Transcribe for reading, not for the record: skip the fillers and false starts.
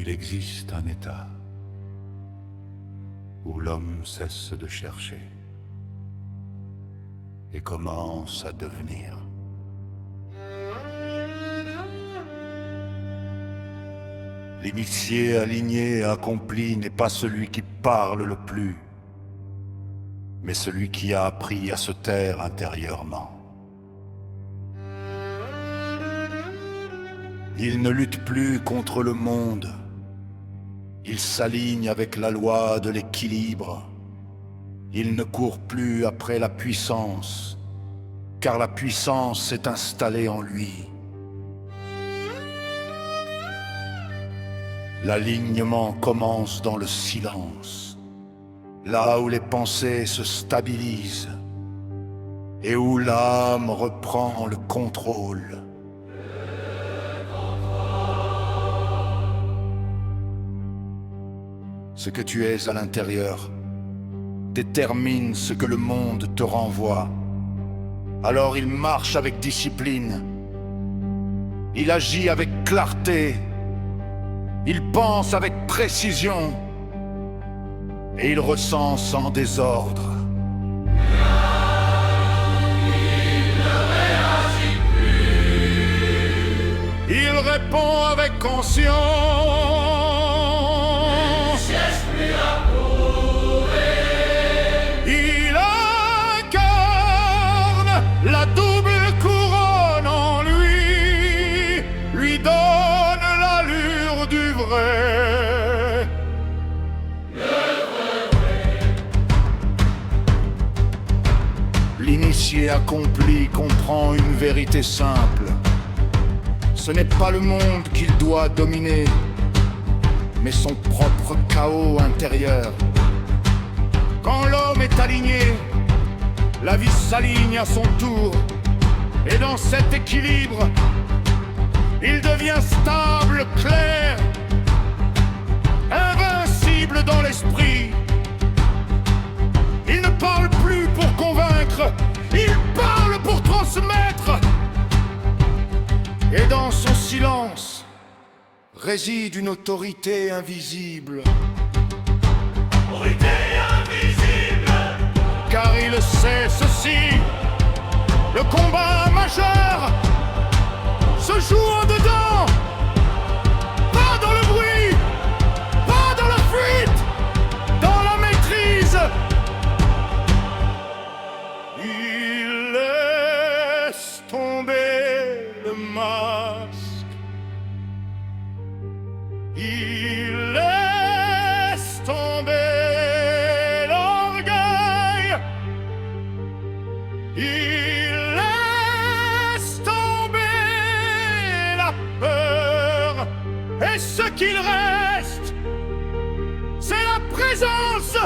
Il existe un état où l'homme cesse de chercher et commence à devenir. L'initié aligné et accompli n'est pas celui qui parle le plus, mais celui qui a appris à se taire intérieurement. Il ne lutte plus contre le monde. Il s'aligne avec la loi de l'équilibre. Il ne court plus après la puissance, car la puissance s'est installée en lui. L'alignement commence dans le silence, là où les pensées se stabilisent et où l'âme reprend le contrôle. Ce que tu es à l'intérieur détermine ce que le monde te renvoie. Alors il marche avec discipline, il agit avec clarté, il pense avec précision et il ressent sans désordre. Il ne réagit plus. Il répond avec conscience. La double couronne en lui donne l'allure du vrai. L'initié accompli comprend une vérité simple. Ce n'est pas le monde qu'il doit dominer, mais son propre chaos intérieur. Quand l'homme est aligné, la vie s'aligne à son tour, et dans cet équilibre, il devient stable, clair, invincible dans l'esprit. Il ne parle plus pour convaincre, il parle pour transmettre. Et dans son silence réside une autorité invisible. Autorité invisible. Car il sait ceci, le combat majeur se joue en dedans, pas dans le bruit, pas dans la fuite, dans la maîtrise. Il laisse tomber le masque, il laisse tomber. Il laisse tomber la peur, et ce qu'il reste, c'est la présence